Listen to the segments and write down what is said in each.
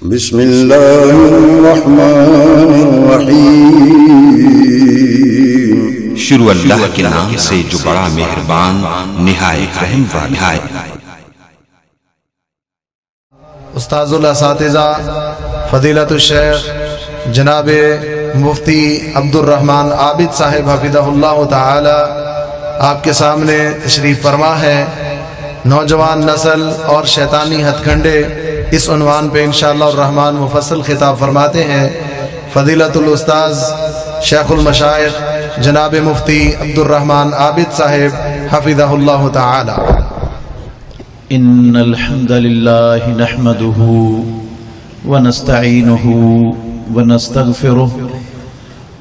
بسم اللہ الرحمن الرحیم۔ شروع اللہ کے نام سے جو بڑا مہربان نہایت رحم والا ہے۔ استاذ الاساتذہ فضیلت الشیخ جناب مفتی عبد الرحمن عابد صاحب حفظہ اللہ تعالی آپ کے سامنے تشریف فرما ہے۔ نوجوان نسل اور شیطانی ہتھ کنڈے، اس عنوان پہ انشاءاللہ الرحمن مفصل خطاب فرماتے ہیں فضیلت الاستاذ شیخ المشائخ جناب مفتی عبد الرحمن عابد صاحب حفظہ اللہ تعالی۔ ان الحمد لله نحمده ونستعينه ونستغفره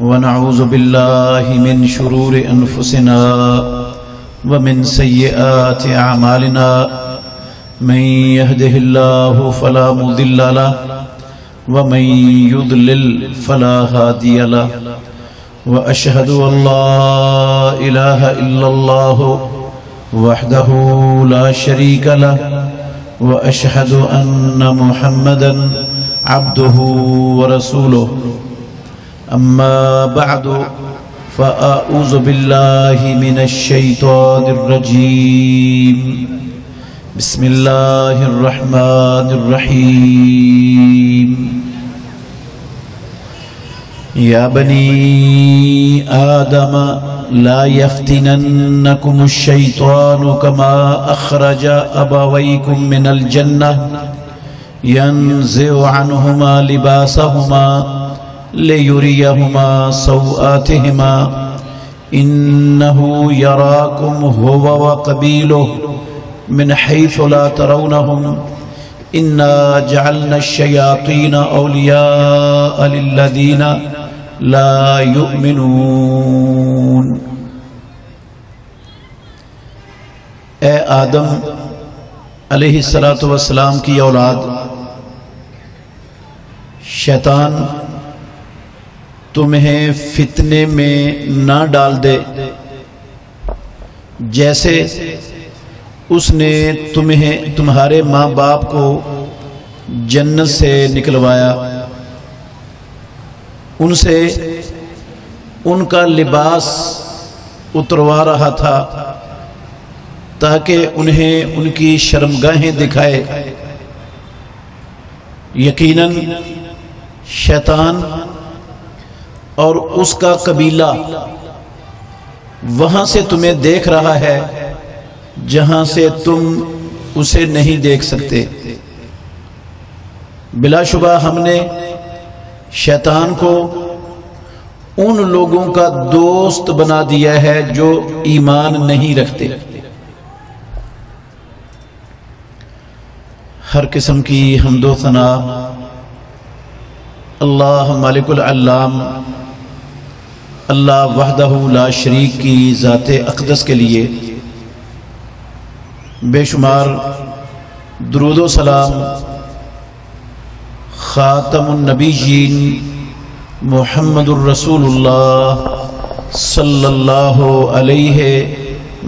ونعوذ بالله من شرور انفسنا ومن سيئات اعمالنا، من يهده الله فلا مضل له ومن يضلل فلا هادي له، واشهد ان لا اله الا الله وحده لا شريك له، وأشهد أن محمدا عبده ورسوله. أما بعد فأعوذ بالله من الشيطان الرجيم. بسم الله الرحمن الرحيم. يا بني آدم لا يفتننكم الشيطان كما أخرج أبويكم من الجنة ينزع عنهما لباسهما ليريهما سوآتهما إنه يراكم هو وقبيله من حيث لا ترونهم إنا جعلنا الشياطين أولياء للذين لا يؤمنون. اے آدم علیہ السلام کی اولاد، شیطان تمہیں فتنے میں نہ ڈال دے جیسے اس نے تمہارے ماں باپ کو جنت سے نکلوایا، ان سے ان کا لباس اتروا رہا تھا تاکہ انہیں ان کی شرمگاہیں دکھائے۔ یقیناً شیطان اور اس کا قبیلہ وہاں سے تمہیں دیکھ رہا ہے جہاں سے تم اسے نہیں دیکھ سکتے۔ بلا شبہ ہم نے شیطان کو ان لوگوں کا دوست بنا دیا ہے جو ایمان نہیں رکھتے۔ ہر قسم کی حمد و ثنا اللہ مالک العلام اللہ وحدہ لا شریک کی ذات اقدس کے لیے بے شمار درود و سلام خاتم النبیین محمد الرسول اللہ صلی اللہ علیہ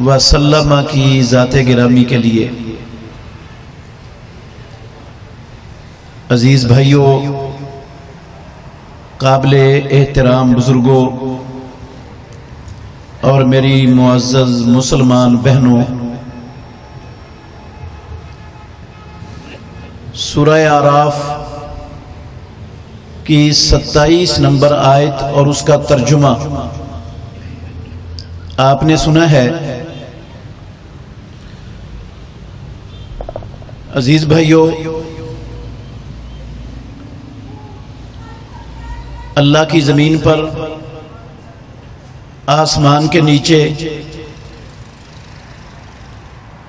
وسلم کی ذات گرامی کے لیے۔ عزیز بھائیوں، قابل احترام بزرگوں اور میری معزز مسلمان بہنوں، سورہ اعراف کی 27 نمبر آیت اور اس کا ترجمہ آپ نے سنا ہے۔ عزیز بھائیوں، اللہ کی زمین پر آسمان کے نیچے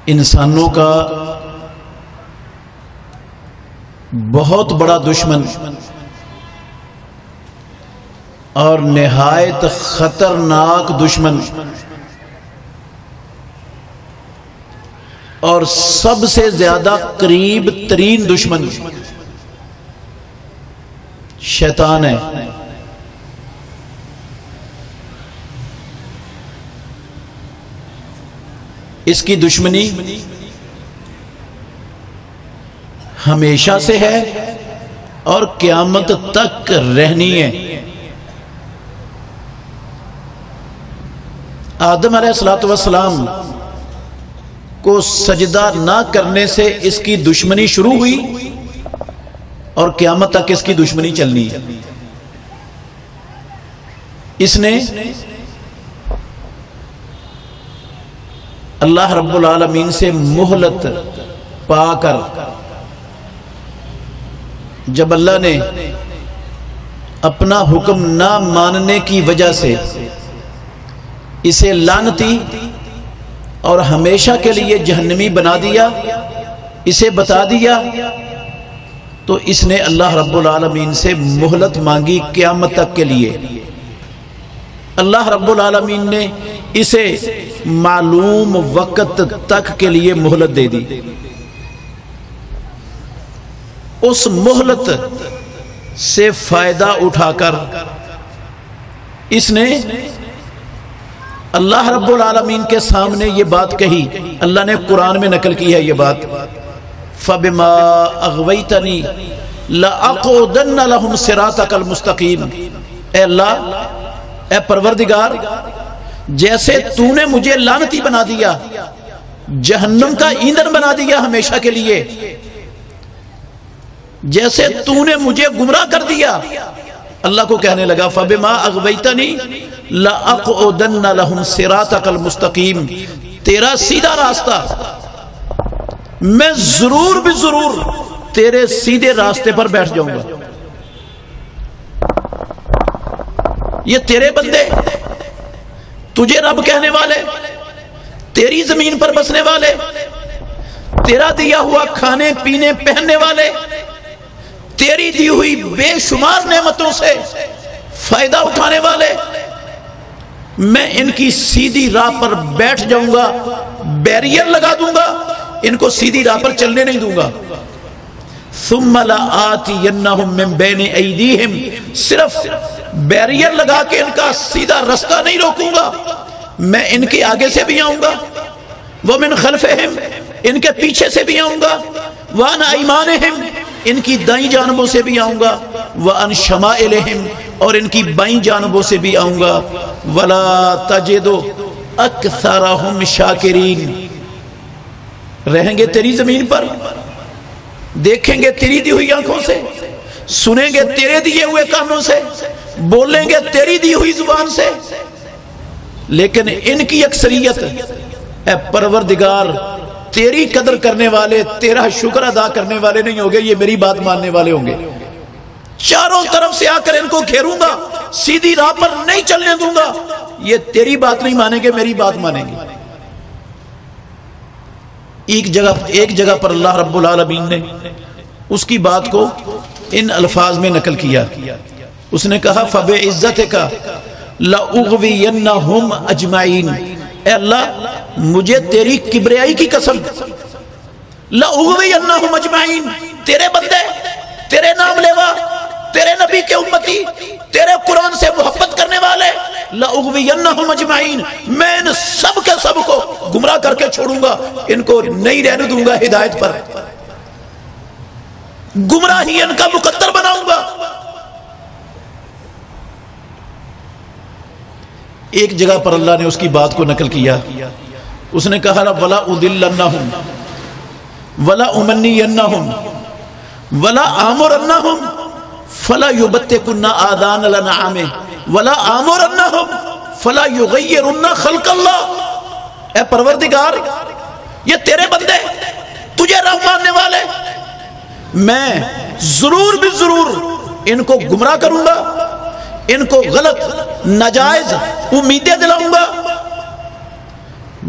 انسانوں کا بہت بڑا دشمن اور نہایت خطرناک دشمن اور سب سے زیادہ قریب ترین دشمن شیطان ہے۔ اس کی دشمنی ہمیشہ سے ہے اور قیامت تک رہنی ہے۔ آدم علیہ السلام کو سجدہ نہ کرنے سے اس کی دشمنی شروع ہوئی اور قیامت تک اس کی دشمنی چلنی ہے۔ اس نے اللہ رب العالمین سے مہلت پا کر، جب اللہ نے اپنا حکم نہ ماننے کی وجہ سے اسے لعنتی اور ہمیشہ کے لیے جہنمی بنا دیا، اسے بتا دیا، تو اس نے اللہ رب العالمین سے مہلت مانگی قیامت تک کے لیے۔ اللہ رب العالمین نے اسے معلوم وقت تک کے لیے مہلت دے دی۔ اس مہلت سے فائدہ اٹھا کر اس نے اللہ رب العالمین کے سامنے یہ بات کہی۔ اللہ نے قرآن میں نقل کی ہے یہ بات، فَبِمَا أَغْوَيْتَنِي لَأَقْعُدَنَّ لَهُمْ صِرَاطَكَ الْمُسْتَقِيمَ۔ اے اللہ، اے پروردگار، جیسے تو نے مجھے لعنتی بنا دیا، جہنم کا ایندھن بنا دیا ہمیشہ کے لیے، جیسے تو نے مجھے گمراہ کر دیا، اللہ کو کہنے لگا فَبِمَا أَغْوَيْتَنِي لَأَقْعُدَنَّ لَهُمْ صِرَاطَكَ الْمُسْتَقِيمَ، تیرا سیدھا راستہ میں ضرور بھی ضرور تیرے سیدھے راستے پر بیٹھ جاؤں گا۔ یہ تیرے بندے، تجھے رب کہنے والے، تیری زمین پر بسنے والے، تیرا دیا ہوا کھانے پینے پہننے والے، تیری دی ہوئی بے شمار نعمتوں سے فائدہ اٹھانے والے، میں ان کی سیدھی راہ پر بیٹھ جاؤں گا، بیریئر لگا دوں گا، ان کو سیدھی راہ پر چلنے نہیں دوں گا۔ ثم لآتینہم من بین ایدیہم، صرف بیریئر لگا کے ان کا سیدھا رستہ نہیں روکوں گا، میں ان کے آگے سے بھی آؤں گا، ومن خلفہم، ان کے پیچھے سے بھی آؤں گا، وعن ایمانہم، ان کی دائیں جانبوں سے بھی آؤں گا، وعن شمائلہم، اور ان کی بائیں جانبوں سے بھی آؤں گا، ولا تجد اکثرہم شاکرین، رہیں گے تیری زمین پر، دیکھیں گے تیری دی ہوئی آنکھوں سے، سنیں گے تیرے دیے ہوئے کانوں سے، بولیں گے تیری دی ہوئی زبان سے، لیکن ان کی اکثریت اے پروردگار تیری قدر کرنے والے، تیرا شکر ادا کرنے والے نہیں ہوں گے، یہ میری بات ماننے والے ہوں گے۔ چاروں طرف سے آ کر ان کو گھیروں گا، سیدھی راہ پر نہیں چلنے دوں گا، یہ تیری بات نہیں مانیں گے، میری بات مانیں گے۔ ایک جگہ پر اللہ رب العالمین نے اس کی بات کو ان الفاظ میں نقل کیا، اس نے کہا فَبِعِزَّتِكَ لَأُغْوِيَنَّهُمْ أَجْمَعِينَ، اے اللہ مجھے تیری کبریائی کی قسم، لَأُغْوِيَنَّهُمْ أَجْمَعِينَ، تیرے بندے، تیرے نام لیوا، تیرے نبی کے امتی، تیرے قرآن سے محبت کرنے والے، لَأُغْوِيَنَّهُمْ أَجْمَعِينَ، میں ان سب کے سب کو گمراہ کر کے چھوڑوں گا، ان کو نہیں رہنے دوں گا ہدایت پر، گمراہی ان کا مقدر بناؤں گا۔ ایک جگہ پر اللہ نے اس کی بات کو نقل کیا، اس نے کہا وَلَا أُضِلَّنَّهُمْ وَلَا أُمَنِّيَنَّهُمْ وَلَا آمُرَنَّهُمْ فَلَا يُبَتِّكُنَّ آذَانَ الْأَنْعَامِ وَلَا آمُرَنَّهُمْ فَلَا يُغَيِّرُنَّ خَلْقَ اللَّهِ، اے پروردگار یہ تیرے بندے، تجھے رب ماننے والے، میں ضرور بھی ضرور ان کو گمراہ کروں گا، ان کو غلط ناجائز امیدیں دلاؤں گا،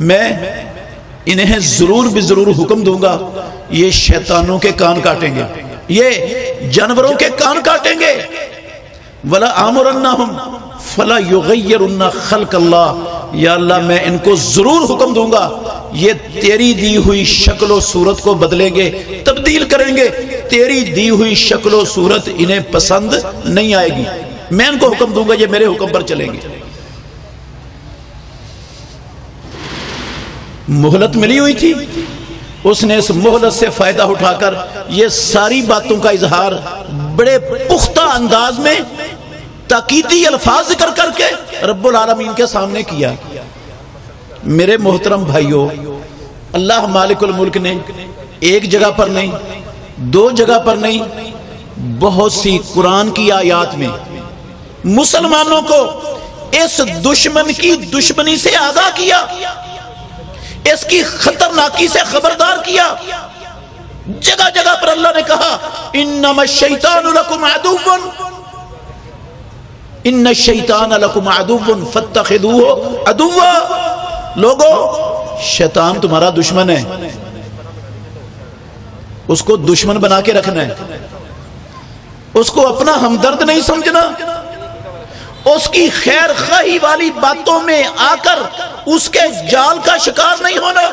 میں انہیں ضرور بھی ضرور حکم دوں گا، یہ شیطانوں کے کان کاٹیں گے، یہ جانوروں کے کان کاٹیں گے، وَلَا آمُرَنَّهُمْ فَلَا يُغَيِّرُنَّ خَلْقَ اللَّهِ، یا اللہ میں ان کو ضرور حکم دوں گا، یہ تیری دی ہوئی شکل و صورت کو بدلیں گے، تبدیل کریں گے، تیری دی ہوئی شکل و صورت انہیں پسند نہیں آئے گی، میں ان کو حکم دوں گا، یہ میرے حکم پر چلیں گے۔ مہلت ملی ہوئی تھی، اس نے اس مہلت سے فائدہ اٹھا کر یہ ساری باتوں کا اظہار بڑے پختہ انداز میں تاکیدی الفاظ ذکر کر کے رب العالمین کے سامنے کیا۔ میرے محترم بھائیوں، اللہ مالک الملک نے ایک جگہ پر نہیں، دو جگہ پر نہیں، بہت سی قرآن کی آیات میں مسلمانوں کو اس دشمن کی دشمنی سے آگاہ کیا، اس کی خطرناکی سے خبردار کیا۔ جگہ جگہ پر اللہ نے کہا انما الشیطان لکم عدو، ان الشیطان لکم عدو فاتخذوه عدوا۔ لوگو، شیطان تمہارا دشمن ہے، اس کو دشمن بنا کے رکھنا ہے، اس کو اپنا ہمدرد نہیں سمجھنا، اس کی خیر خواہی والی باتوں میں آ کر اس کے جال کا شکار نہیں ہونا۔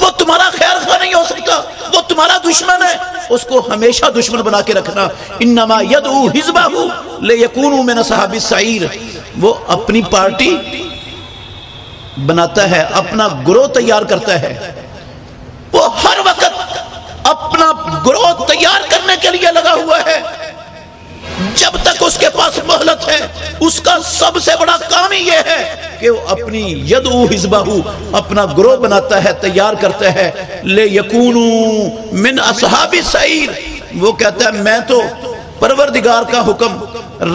وہ تمہارا خیر خواہ نہیں ہو سکتا، وہ تمہارا دشمن ہے، اس کو ہمیشہ دشمن بنا کے رکھنا۔ انما یدعو حزبہ لیکونوا من اصحاب السعیر، وہ اپنی پارٹی بناتا ہے، اپنا گروہ تیار کرتا ہے، وہ ہر وقت اپنا گروہ تیار کرنے کے لیے لگا ہوا ہے۔ جب تک اس کے پاس مہلت ہے، اس کا سب سے بڑا کام ہی یہ ہے کہ وہ اپنی یدعو حزبہ، اپنا گروہ بناتا ہے، تیار کرتا ہے۔ لیکونوا من اصحاب السعیر، وہ کہتا ہے میں تو پروردگار کا حکم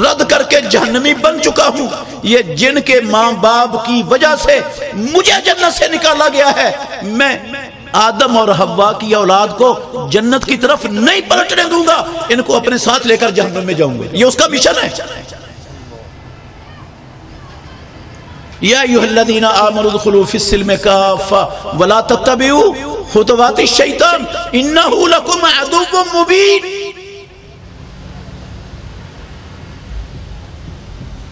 رد کر کے جہنمی بن چکا ہوں، یہ جن کے ماں باپ کی وجہ سے مجھے جنت سے نکالا گیا ہے، میں آدم اور حوا کی اولاد کو جنت کی طرف نہیں پلٹنے دوں گا، ان کو اپنے ساتھ لے کر جہنم میں جاؤں گا۔ یہ اس کا مشن ہے۔ یا ایھا الذین آمنوا ادخلوا فی السلم کافۃ ولا تتبعوا خطوات الشیطان انہ لکم عدو مبین۔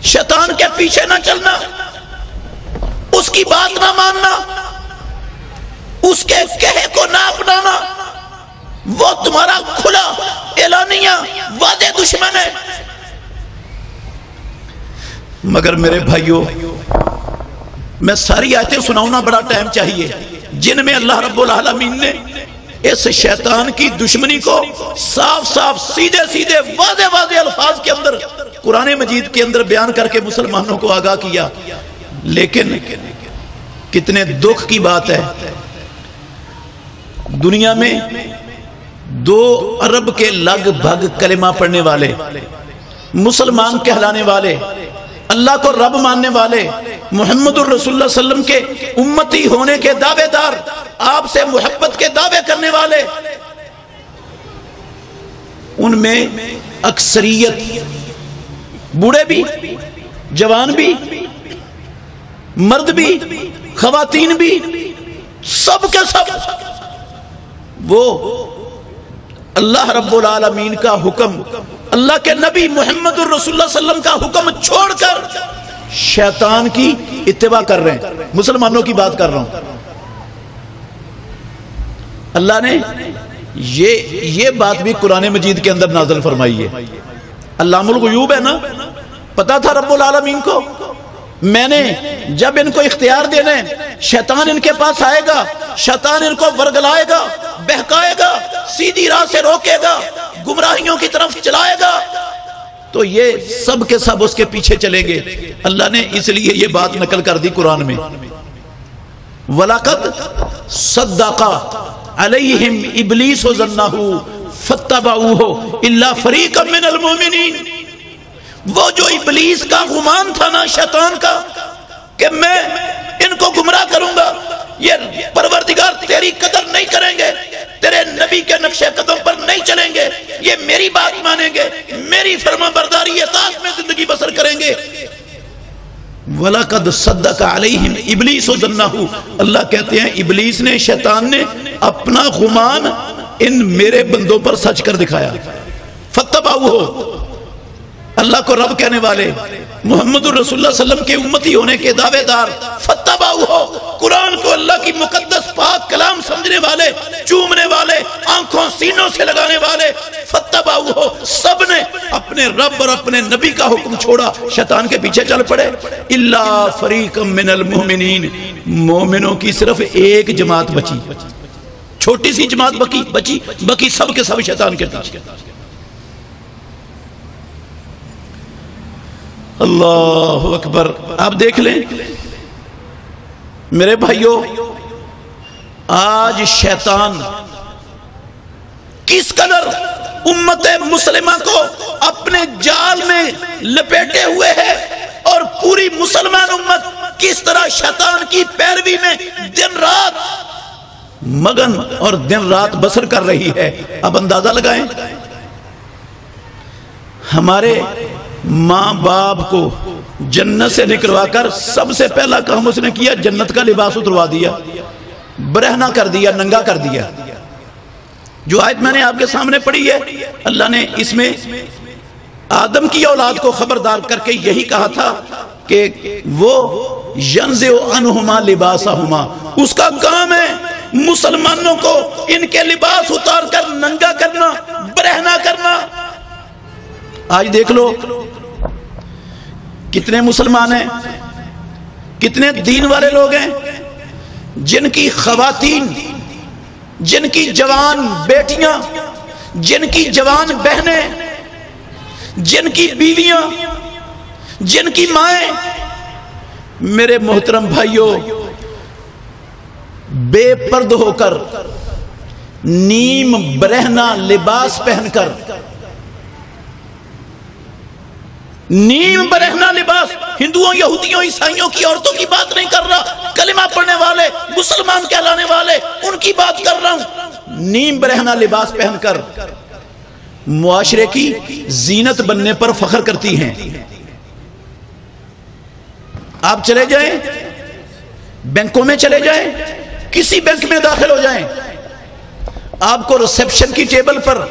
شیطان کے پیچھے نہ چلنا، اس کی بات نہ ماننا، اس کے کہے کو نہ اپنانا، وہ تمہارا کھلا اعلانیہ واضح دشمن ہے۔ مگر میرے بھائیوں، میں ساری آیتیں سناؤں نا، بڑا ٹائم چاہیے، جن میں اللہ رب العالمین نے اس شیطان کی دشمنی کو صاف صاف سیدھے سیدھے واضح واضح الفاظ کے اندر قرآن مجید کے اندر بیان کر کے مسلمانوں کو آگاہ کیا۔ لیکن کتنے دکھ کی بات ہے، دنیا میں 2 ارب کے لگ بھگ کلمہ پڑھنے والے، مسلمان کہلانے والے، اللہ کو رب ماننے والے، محمد الرسول اللہ صلی اللہ علیہ وسلم کے امتی ہونے کے دعوے دار، آپ سے محبت کے دعوے کرنے والے، ان میں اکثریت بوڑھے بھی، جوان بھی، مرد بھی، خواتین بھی، سب کے سب وہ اللہ رب العالمین کا حکم، اللہ کے نبی محمد الرسول اللہ صلی اللہ علیہ وسلم کا حکم چھوڑ کر شیطان کی اتباع کر رہے ہیں۔ مسلمانوں کی بات کر رہا ہوں۔ اللہ نے یہ بات بھی قرآن مجید کے اندر نازل فرمائی ہے۔ علام الغیوب ہے نا، پتا تھا رب العالمین کو، میں نے جب ان کو اختیار دینے، شیطان ان کے پاس آئے گا، شیطان ان کو ورگلائے گا، بہکائے گا، سیدھی راہ سے روکے گا، گمراہیوں کی طرف چلائے گا، تو یہ سب کے سب اس کے پیچھے چلیں گے۔ اللہ نے اس لیے یہ بات نقل کر دی قرآن میں، وَلَقَدْ صَدَّقَ عَلَيْهِمْ إِبْلِيسُ ظَنَّهُ فَاتَّبَعُوهُ إِلَّا فَرِيقًا مِّنَ الْمُؤْمِنِينَ۔ وہ جو ابلیس کا گمان تھا نا، شیطان کا، کہ میں ان کو گمراہ کروں گا، یہ پروردگار تیری قدر نہیں کریں گے، تیرے نبی کے نقش قدم پر نہیں چلیں گے، یہ میری بات مانیں گے، میری فرما برداری اطاعت میں زندگی بسر کریں گے۔ وَلَقَدْ صَدَّقَ عَلَيْهِمْ إِبْلِيسُ ظَنَّهُ، اللہ کہتے ہیں ابلیس نے، شیطان نے اپنا گمان ان میرے بندوں پر سچ کر دکھایا۔ فَاتَّبَعُوهُ، اللہ کو رب کہنے والے، محمد الرسول اللہ صلی اللہ علیہ وسلم کے امتی ہونے کے دعوے دار، فَاتَّبَعُوهُ، قرآن کو اللہ کی مقدس پاک کلام سمجھنے والے، چومنے والے، آنکھوں سینوں سے لگانے والے، فَاتَّبَعُوهُ، سب نے اپنے رب اور اپنے نبی کا حکم چھوڑا، شیطان کے پیچھے چل پڑے۔ إِلَّا فَرِيقًا مِّنَ الْمُؤْمِنِينَ، مومنوں کی صرف ایک جماعت بچی، چھوٹی سی جماعت بچی، باقی سب کے سب شیطان کے پیچھے۔ اللہ اکبر. آپ دیکھ لیں میرے بھائیوں، آج شیطان کس قدر امت مسلمہ کو اپنے جال میں لپیٹے ہوئے ہے، اور پوری مسلمان امت کس طرح شیطان کی پیروی میں دن رات مگن اور دن رات بسر کر رہی ہے. اب اندازہ لگائیں، ہمارے ماں باپ کو جنت سے نکلوا کر سب سے پہلا کام اس نے کیا جنت کا لباس اتروا دیا، برہنہ کر دیا، ننگا کر دیا. جو آیت میں نے آپ کے سامنے پڑھی ہے، اللہ نے اس میں آدم کی اولاد کو خبردار کر کے یہی کہا تھا کہ وہ ینزع عنہما لباسہما، اس کا کام ہے مسلمانوں کو ان کے لباس اتار کر ننگا کرنا، برہنہ کرنا. آج دیکھ لو کتنے مسلمان ہیں، کتنے دین والے لوگ ہیں جن کی خواتین، جن کی جوان بیٹیاں، جن کی جوان بہنیں، جن کی بیویاں، جن کی مائیں، میرے محترم بھائیوں، بے پرد ہو کر، نیم برہنہ لباس پہن کر، نیم برہنہ لباس، ہندوؤں، یہودیوں، عیسائیوں کی عورتوں کی بات نہیں کر رہا، کلمہ پڑھنے والے، مسلمان کہلانے والے، ان کی بات کر رہا ہوں. نیم برہنہ لباس پہن کر معاشرے کی زینت بننے پر فخر کرتی ہیں. آپ چلے جائیں، بینکوں میں چلے جائیں، کسی بینک میں داخل ہو جائیں، آپ کو ریسیپشن کی ٹیبل پر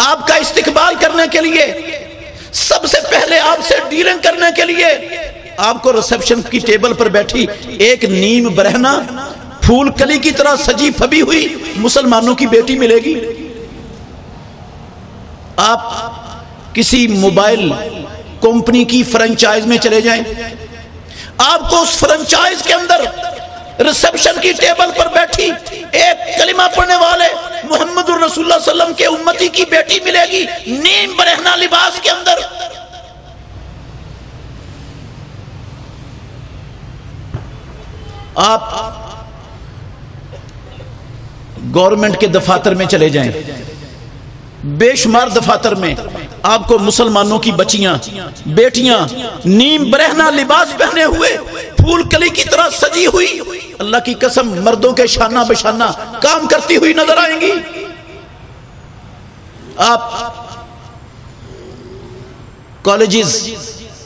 آپ کا استقبال کرنے کے لیے، سب سے پہلے آپ سے ڈیلنگ کرنے کے لیے آپ کو ریسیپشن کی ٹیبل پر بیٹھی ایک نیم برہنہ پھول کلی کی طرح سجی پھبی ہوئی مسلمانوں کی بیٹی ملے گی. آپ کسی موبائل کمپنی کی فرنچائز میں چلے جائیں، آپ کو اس فرنچائز کے اندر ریسیپشن کی ٹیبل پر بیٹھی ایک کلمہ پڑھنے والے محمد الرسول اللہ صلی اللہ علیہ وسلم کے امتی کی بیٹی ملے گی نیم برہنہ لباس کے اندر. آپ گورنمنٹ کے دفاتر میں چلے جائیں، بے شمار دفاتر میں آپ کو مسلمانوں کی بچیاں، بیٹیاں نیم برہنہ لباس پہنے ہوئے پھول کلی کی طرح سجی ہوئی، اللہ کی قسم مردوں کے شانہ بشانہ کام کرتی ہوئی نظر آئیں گی. آپ کالجز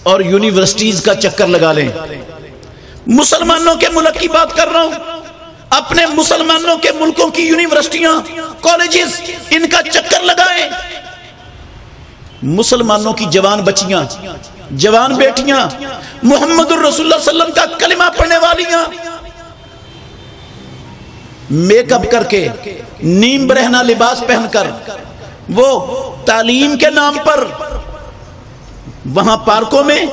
اور یونیورسٹیز کا چکر لگا لیں، مسلمانوں کے ملک کی بات کر رہا ہوں، اپنے مسلمانوں کے ملکوں کی یونیورسٹیاں، کالجز، ان کا چکر لگائیں، مسلمانوں کی جوان بچیاں، جوان بیٹیاں، محمد الرسول اللہ صلی اللہ علیہ وسلم کا کلمہ پڑھنے والیاں، میک اپ کر کے، نیم برہنہ لباس پہن کر، وہ تعلیم کے نام پر وہاں پارکوں میں،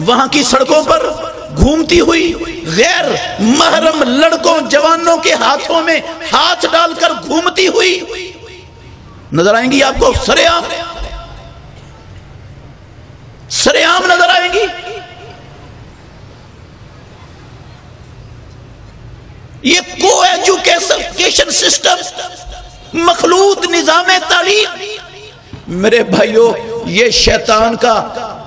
وہاں کی سڑکوں پر گھومتی ہوئی غیر محرم لڑکوں، جوانوں کے ہاتھوں میں ہاتھ ڈال کر گھومتی ہوئی نظر آئیں گی. آپ کو سرعام نظر آئیں گی. یہ کو ایجوکیشن سسٹم، مخلوط نظام تعلیم، میرے بھائیوں، یہ شیطان کا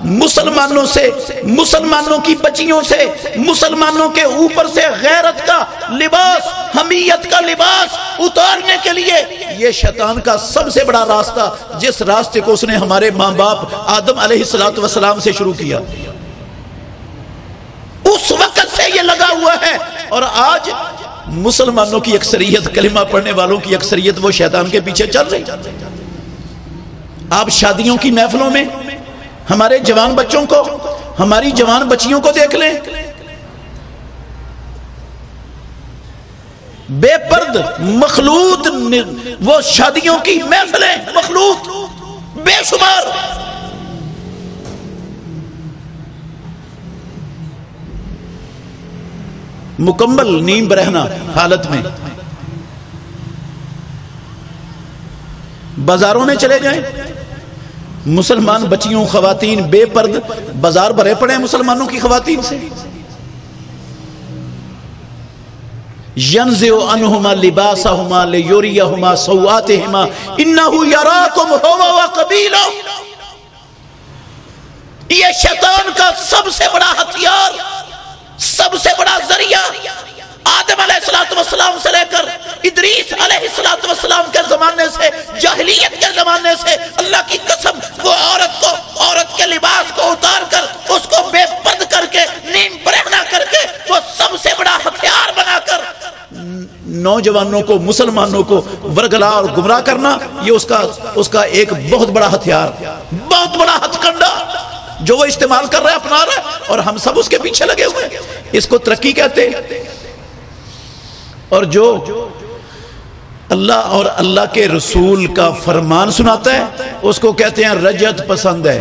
مسلمانوں سے، مسلمانوں کی بچیوں سے، مسلمانوں کے اوپر سے غیرت کا لباس، حمیت کا لباس اتارنے کے لیے یہ شیطان کا سب سے بڑا راستہ، جس راستے کو اس نے ہمارے ماں باپ آدم علیہ السلام سے شروع کیا، اس وقت سے یہ لگا ہوا ہے. اور آج مسلمانوں کی اکثریت، کلمہ پڑھنے والوں کی اکثریت وہ شیطان کے پیچھے چل رہی. آپ شادیوں کی محفلوں میں ہمارے جوان بچوں کو، ہماری جوان بچیوں کو دیکھ لیں، بے پرد مخلوط وہ شادیوں کی محفلیں، مخلوط بے شمار. مکمل نیم برہنہ حالت میں. بازاروں میں چلے جائیں، مسلمان بچیوں خواتین بے پرد بازار بھرے پڑے ہیں مسلمانوں کی خواتین سے. ينزع عنهما لباسهما ليريهما سوآتهما انه يراكم هو وقبيله. یہ شیطان کا سب سے بڑا ہتھیار، سب سے بڑا ذریعہ آدم علیہ السلام سے لے کر ادریس علیہ السلام کے زمانے سے، جاہلیت کے زمانے سے، اللہ کی قسم وہ عورت کے لباس کو اتار کر اس کو بے پرد کر کے نیم برہنہ کر کے وہ سب سے بڑا ہتھیار بنا کر نوجوانوں کو، مسلمانوں کو ورگلا اور گمراہ کرنا، یہ اس کا ایک بہت بڑا ہتھیار، بہت بڑا ہتھ کنڈا جو وہ استعمال کر رہا ہے، اپنا رہا ہے، اور ہم سب اس کے پیچھے لگے ہوئے ہیں. اس کو ترقی کہتے ہیں. اور جو اللہ اور اللہ کے رسول کا فرمان سناتا ہے اس کو کہتے ہیں رجعت پسند ہے.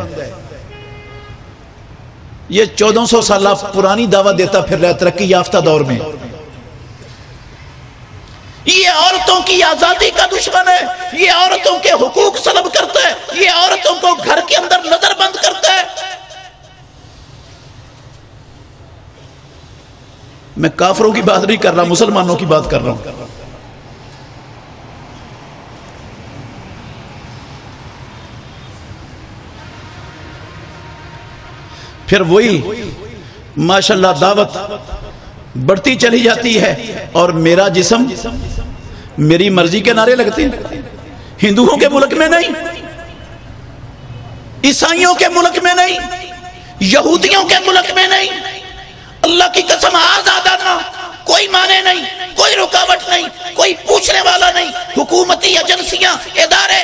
یہ 1400 سالہ پرانی دعویٰ دیتا پھر رہا ترقی یافتہ دور میں. یہ عورتوں کی آزادی کا دشمن ہے، یہ عورتوں کے حقوق سلب کرتا ہے، یہ عورتوں کو گھر کے اندر نظر بند کرتا ہے. میں کافروں کی بات نہیں کر رہا، مسلمانوں کی بات کر رہا ہوں. پھر وہی ماشاءاللہ دعوت بڑھتی چلی جاتی ہے اور میرا جسم میری مرضی کے نعرے لگتے ہیں. ہندوؤں کے ملک میں نہیں، عیسائیوں کے ملک میں نہیں، یہودیوں کے ملک میں نہیں. اللہ کی قسم آزادانہ کوئی مانے نہیں، کوئی رکاوٹ نہیں، کوئی پوچھنے والا نہیں. حکومتی ایجنسیاں، ادارے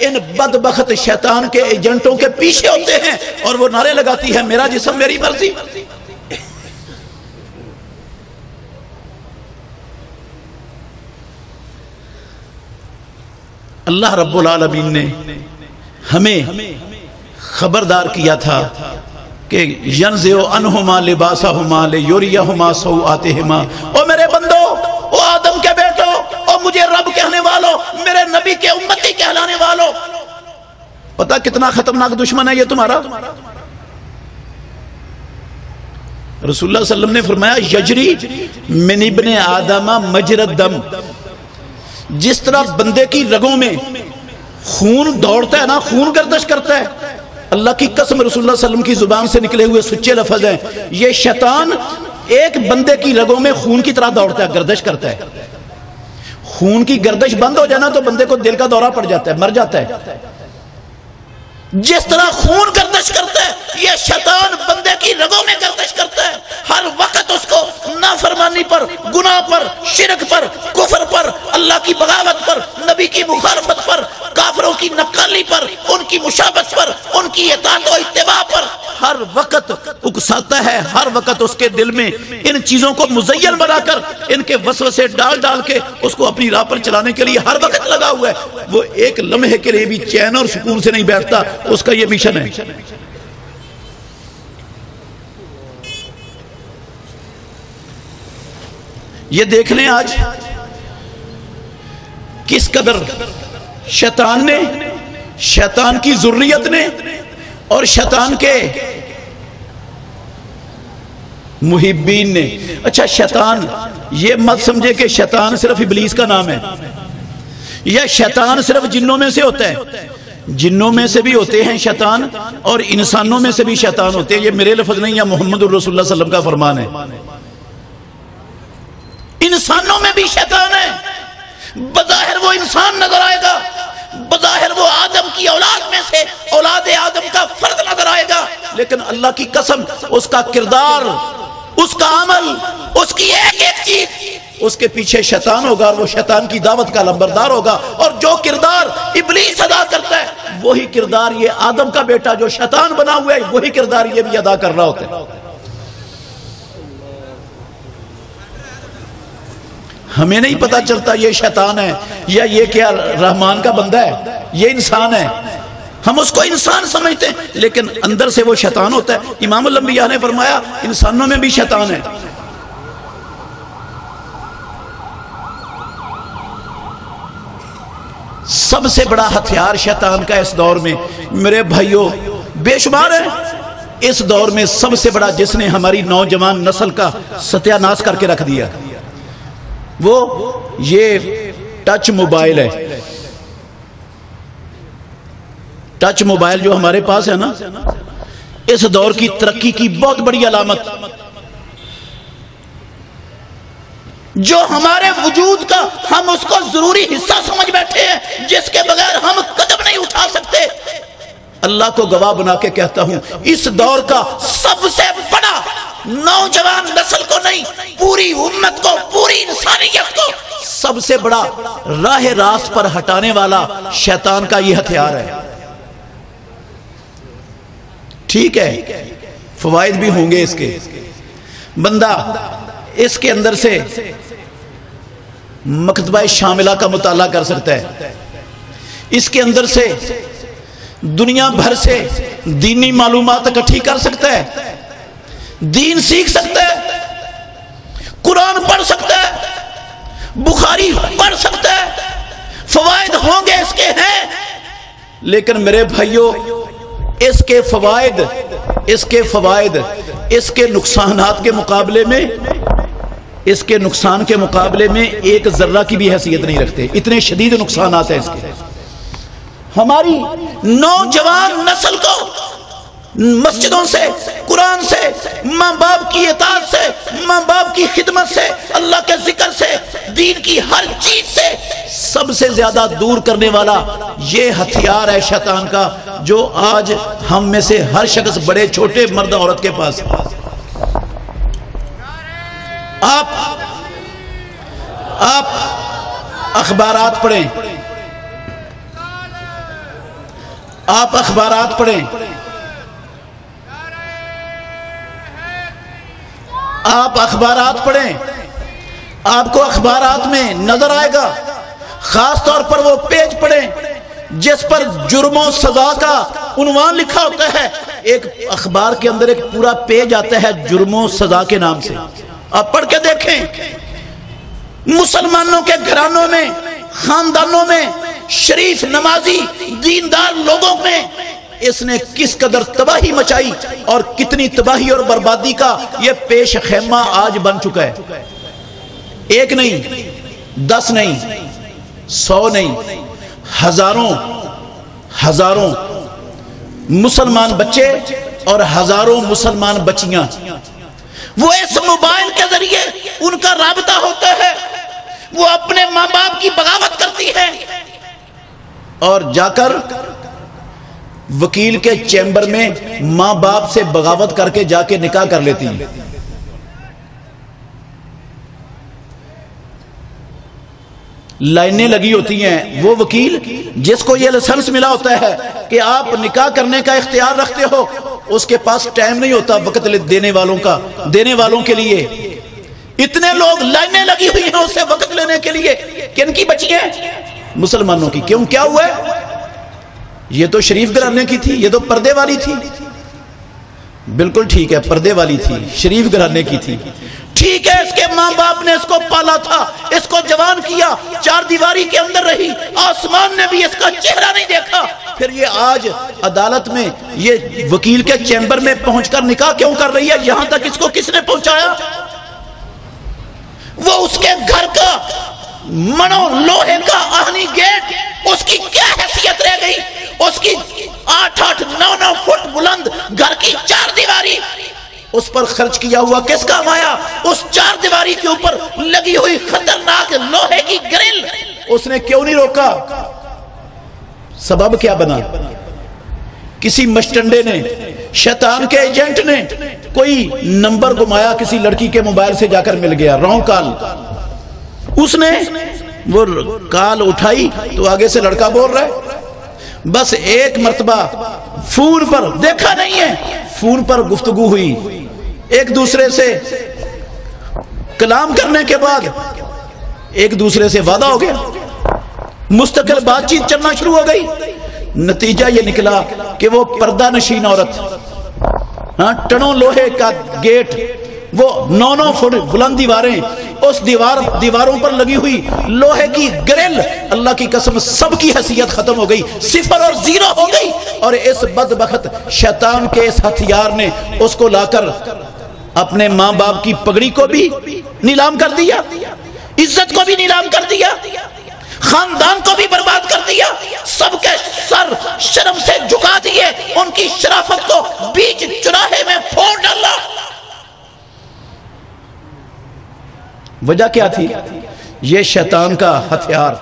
ان بدبخت شیطان کے ایجنٹوں کے پیچھے ہوتے ہیں اور وہ نعرے لگاتی ہے میرا جسم میری مرضی. اللہ رب العالمین نے ہمیں خبردار کیا تھا کہ ینزع عنہما لباسہما لیریہما سوآتہما. او میرے بندو، او آدم کے بیٹو، او مجھے رب کہنے والو، میرے نبی کے امتی کہلانے والو، پتہ کتنا خطرناک دشمن ہے یہ تمہارا. رسول اللہ صلی اللہ علیہ وسلم نے فرمایا یجری من ابن آدم مجرى الدم. جس طرح بندے کی رگوں میں خون دوڑتا ہے نا، خون گردش کرتا ہے، اللہ کی قسم رسول اللہ صلی اللہ علیہ وسلم کی زبان سے نکلے ہوئے سچے لفظ ہیں، یہ شیطان ایک بندے کی رگوں میں خون کی طرح دوڑتا ہے، گردش کرتا ہے. خون کی گردش بند ہو جانا تو بندے کو دل کا دورہ پڑ جاتا ہے، مر جاتا ہے. جس طرح خون گردش کرتا ہے یہ شیطان بندے کی رگوں میں گردش کرتا ہے. ہر وقت اس کو نافرمانی پر، گناہ پر، شرک پر، کفر پر، اللہ کی بغاوت پر، نبی کی مخالفت پر، کافروں کی نقالی پر، ان کی مشابہت پر، ان کی اطاعت و اتباع پر ہر وقت اکساتا ہے. ہر وقت اس کے دل میں ان چیزوں کو مزین بنا کر ان کے وسوسے ڈال ڈال کے اس کو اپنی راہ پر چلانے کے لیے ہر وقت لگا ہوا ہے. وہ ایک لمحے کے لیے بھی چین اور سکون سے نہیں بیٹھتا، اس کا یہ مشن ہے. یہ دیکھ لیں آج کس قدر شیطان نے، شیطان کی ذریت نے اور شیطان کے محبین نے. اچھا شیطان یہ مت سمجھے کہ شیطان صرف ابلیس کا نام ہے یا شیطان صرف جنوں میں سے ہوتا ہے. جنوں میں سے بھی ہوتے ہیں شیطان اور انسانوں میں سے بھی شیطان ہوتے ہیں. یہ میرے لفظ نہیں، یا محمد الرسول اللہ صلی اللہ علیہ وسلم کا فرمان ہے. انسانوں میں بھی شیطان ہے. بظاہر وہ انسان نظر آئے گا، بظاہر وہ آدم کی اولاد میں سے اولاد آدم کا فرد نظر آئے گا، لیکن اللہ کی قسم اس کا کردار، اس کا عمل، اس کی ایک ایک چیز اس کے پیچھے شیطان ہوگا اور وہ شیطان کی دعوت کا لمبردار ہوگا. اور جو کردار ابلیس ادا کرتا ہے وہی کردار یہ آدم کا بیٹا جو شیطان بنا ہوا ہے وہی کردار یہ بھی ادا کر رہا ہوتا ہے. ہمیں نہیں پتا چلتا یہ شیطان ہے یا یہ کیا رحمان کا بندہ ہے، یہ انسان ہے. ہم اس کو انسان سمجھتے ہیں لیکن اندر سے وہ شیطان ہوتا ہے. امام الانبیاء نے فرمایا انسانوں میں بھی شیطان ہے. سب سے بڑا ہتھیار شیطان کا اس دور میں میرے بھائیوں بے شمار ہے. اس دور میں سب سے بڑا جس نے ہماری نوجوان نسل کا ستیہ ناش کر کے رکھ دیا وہ یہ ٹچ موبائل ہے. ٹچ موبائل جو ہمارے پاس ہے نا، اس دور کی ترقی کی بہت بڑی علامت، جو ہمارے وجود کا ہم اس کو ضروری حصہ سمجھ بیٹھے ہیں، جس کے بغیر ہم قدم نہیں اٹھا سکتے. اللہ کو گواہ بنا کے کہتا ہوں، اس دور کا سب سے بڑا نوجوان نسل کو نہیں، پوری امت کو، پوری انسانیت کو سب سے بڑا راہ راست پر ہٹانے والا شیطان کا یہ ہتھیار ہے. ٹھیک ہے، فوائد بھی ہوں گے اس کے. بندہ اس کے اندر سے مکتبہ شاملہ کا مطالعہ کر سکتا ہے، اس کے اندر سے دنیا بھر سے دینی معلومات اکٹھی کر سکتا ہے، دین سیکھ سکتا ہے، قرآن پڑھ سکتا ہے، بخاری پڑھ سکتا ہے. فوائد ہوں گے اس کے ہیں، لیکن میرے بھائیوں اس کے فوائد اس کے نقصانات کے مقابلے میں، اس کے نقصان کے مقابلے میں ایک ذرہ کی بھی حیثیت نہیں رکھتے. اتنے شدید نقصانات ہیں اس کے. ہماری نوجوان نسل کو مسجدوں سے، قرآن سے، ماں باپ کی اطاعت سے، ماں باپ کی خدمت سے، اللہ کے ذکر سے، دین کی ہر چیز سے سب سے زیادہ دور کرنے والا یہ ہتھیار ہے شیطان کا، جو آج ہم میں سے ہر شخص، بڑے چھوٹے، مرد عورت کے پاس. آپ اخبارات پڑھیں، آپ اخبارات پڑھیں، آپ اخبارات پڑھیں، آپ کو اخبارات میں نظر آئے گا، خاص طور پر وہ پیج پڑھیں جس پر جرم و سزا کا عنوان لکھا ہوتا ہے. ایک اخبار کے اندر ایک پورا پیج آتا ہے جرم و سزا کے نام سے. آپ پڑھ کے دیکھیں مسلمانوں کے گھرانوں میں، خاندانوں میں، شریف نمازی دیندار لوگوں میں اس نے کس قدر تباہی مچائی اور کتنی تباہی اور بربادی کا یہ پیش خیمہ آج بن چکا ہے. ایک نہیں، 10 نہیں، 100 نہیں، ہزاروں مسلمان بچے اور ہزاروں مسلمان بچیاں وہ اس موبائل کے ذریعے ان کا رابطہ ہوتا ہے. وہ اپنے ماں باپ کی بغاوت کرتی ہے اور جا کر وکیل کے چیمبر میں ماں باپ سے بغاوت کر کے جا کے نکاح کر لیتی ہیں. لائنیں لگی ہوتی ہیں. وہ وکیل جس کو یہ لائسنس ملا ہوتا ہے کہ آپ نکاح کرنے کا اختیار رکھتے ہو، اس کے پاس ٹائم نہیں ہوتا وقت دینے والوں کے لیے. اتنے لوگ لائنیں لگی ہوئی ہیں اس سے وقت لینے کے لیے. کن کی بچی ہیں؟ مسلمانوں کی. کیوں؟ کیا ہوا ہے؟ یہ تو شریف گھرانے کی تھی، یہ تو پردے والی تھی. بالکل ٹھیک ہے، پردے والی تھی، شریف گھرانے کی تھی. ٹھیک ہے، اس کے ماں باپ نے اس کو پالا تھا، اس کو جوان کیا، 4 دیواری کے اندر رہی، آسمان نے بھی اس کا چہرہ نہیں دیکھا. پھر یہ آج عدالت میں یہ وکیل کے چیمبر میں پہنچ کر نکاح کیوں کر رہی ہے؟ یہاں تک اس کو کس نے پہنچایا؟ وہ اس کے گھر کا منو لوہے کا آہنی گیٹ، اس کی کیا حیثیت رہ گئی؟ اس کی 8-8 9-9 فٹ بلند گھر کی 4 دیواری، اس پر خرچ کیا ہوا کس کا آیا؟ اس 4 دیواری کے اوپر لگی ہوئی خطرناک لوہے کی گرل اس نے کیوں نہیں روکا؟ سبب کیا بنا؟ کسی مشٹنڈے نے، شیطان کے ایجنٹ نے کوئی نمبر گمایا، کسی لڑکی کے موبائل سے جا کر مل گیا، رانگ کال. اس نے وہ کال اٹھائی تو آگے سے لڑکا بول رہا ہے. بس ایک مرتبہ فون پر، دیکھا نہیں ہے، فون پر گفتگو ہوئی، ایک دوسرے سے کلام کرنے کے بعد ایک دوسرے سے وعدہ ہو گیا، مستقل بات چیت چلنا شروع ہو گئی. نتیجہ یہ نکلا کہ وہ پردہ نشین عورت، ٹنوں لوہے کا گیٹ وہ 9 فٹ بلند دیواریں، اس دیواروں پر لگی ہوئی لوہے کی گرل، اللہ کی قسم سب کی حیثیت ختم ہو گئی، 0 اور 0 ہو گئی۔ اور اس بدبخت شیطان کے اس ہتھیار نے اس کو لا کر اپنے ماں باپ کی پگڑی کو بھی نیلام کر دیا، عزت کو بھی نیلام کر دیا، خاندان کو بھی برباد کر دیا، سب کے سر شرم سے جھکا دیے، ان کی شرافت کو بیچ چراہے میں پھوڑ ڈالا۔ وجہ کیا تھی؟ یہ شیطان کا ہتھیار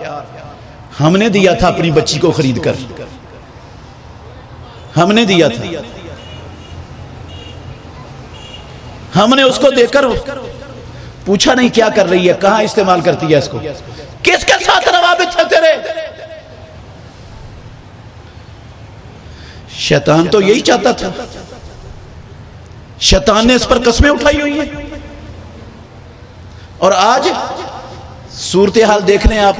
ہم نے دیا تھا اپنی بچی کو خرید کر، ہم نے دیا تھا، ہم نے اس کو دے کر پوچھا نہیں کیا کر رہی ہے، کہاں استعمال کرتی ہے اس کو، کس کے ساتھ روابط ہے تیرے۔ شیطان تو یہی چاہتا تھا، شیطان نے اس پر قسمیں اٹھائی ہوئی ہیں۔ اور آج صورتحال دیکھ لیں آپ،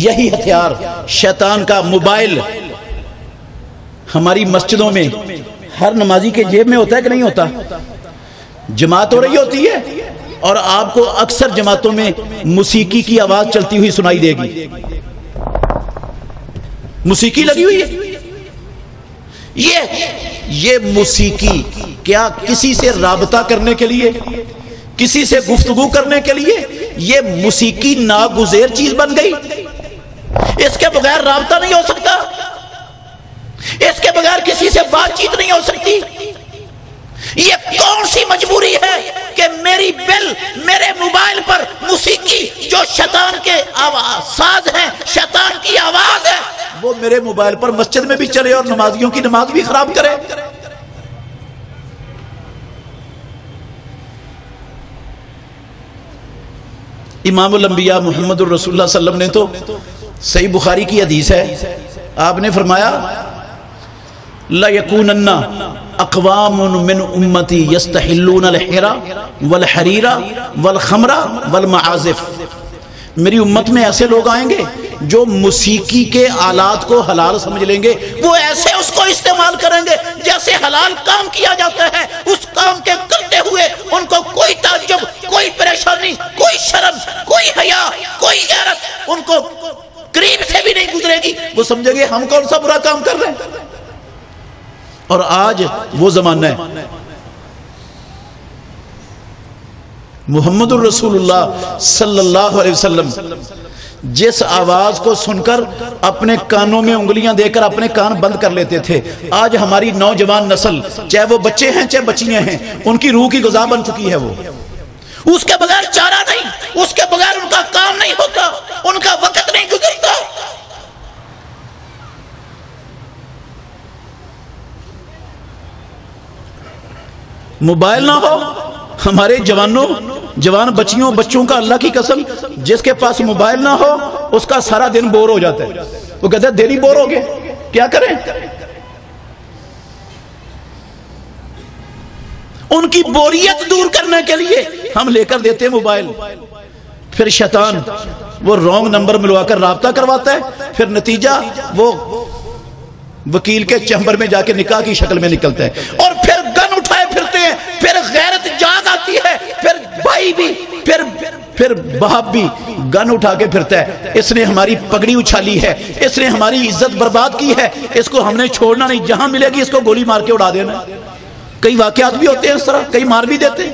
یہی ہتھیار شیطان کا موبائل ہماری مسجدوں میں ہر نمازی کے جیب میں ہوتا ہے کہ نہیں ہوتا؟ جماعت ہو رہی ہوتی ہے اور آپ کو اکثر جماعتوں میں موسیقی کی آواز چلتی ہوئی سنائی دے گی، موسیقی لگی ہوئی ہے۔ یہ موسیقی کیا کسی سے رابطہ کرنے کے لیے، کسی سے گفتگو کرنے کے لیے یہ موسیقی ناگزیر چیز بن گئی؟ اس کے بغیر رابطہ نہیں ہو سکتا، اس کے بغیر کسی سے بات چیت نہیں ہو سکتی۔ یہ کون سی مجبوری ہے کہ میری بل میرے موبائل پر موسیقی جو شیطان کے ساز ہیں، شیطان کی آواز ہے، وہ میرے موبائل پر مسجد میں بھی چلے اور نمازیوں کی نماز بھی خراب کرے۔ امام الانبیاء محمد الرسول اللہ صلی اللہ علیہ وسلم نے تو صحیح بخاری کی حدیث ہے، آپ نے فرمایا لَيَكُونَنَّ اقوام من امتی یستحلون الحرا والحریرا والخمرا والمعازف، میری امت میں ایسے لوگ آئیں گے جو موسیقی کے آلات کو حلال سمجھ لیں گے، وہ ایسے اس کو استعمال کریں گے جیسے حلال کام کیا جاتا ہے، اس کام کے کرتے ہوئے ان کو کوئی تعجب، کوئی پریشانی، کوئی شرم، کوئی حیا، کوئی غیرت ان کو قریب سے بھی نہیں گزرے گی، وہ سمجھیں گے ہم کون سا برا کام کر رہے ہیں۔ اور آج وہ زمانہ ہے، محمد الرسول اللہ صلی اللہ علیہ وسلم جس آواز کو سن کر اپنے کانوں میں انگلیاں دے کر اپنے کان بند کر لیتے تھے، آج ہماری نوجوان نسل، چاہے وہ بچے ہیں چاہے بچیاں ہیں، ان کی روح کی غذا بن چکی ہے، وہ اس کے بغیر چارہ نہیں، اس کے بغیر ان کا کام نہیں ہوتا، ان کا وقت نہیں گزرتا۔ موبائل نہ ہو، ہمارے جوان بچیوں بچوں کا اللہ کی قسم جس کے پاس موبائل نہ ہو اس کا سارا دن بور ہو جاتا ہے، وہ کہتا ہے دیر بور ہو گئے، کیا کریں؟ ان کی بوریت دور کرنے کے لیے ہم لے کر دیتے ہیں موبائل، پھر شیطان وہ رونگ نمبر ملوا کر رابطہ کرواتا ہے، پھر نتیجہ وہ وکیل کے چیمبر میں جا کے نکاح کی شکل میں نکلتا ہے، اور پھر گن اٹھائے پھرتے ہیں، پھر غیرت جاگ آتی ہے، پھر بھائی بھی پھر باپ بھی گن اٹھا کے پھرتا ہے، اس نے ہماری پگڑی اچھالی ہے، اس نے ہماری عزت برباد کی ہے، اس کو ہم نے چھوڑنا نہیں، جہاں ملے گی اس کو گولی مار کے اڑا دینا۔ کئی واقعات بھی ہوتے ہیں اس طرح، کئی مار بھی دیتے ہیں۔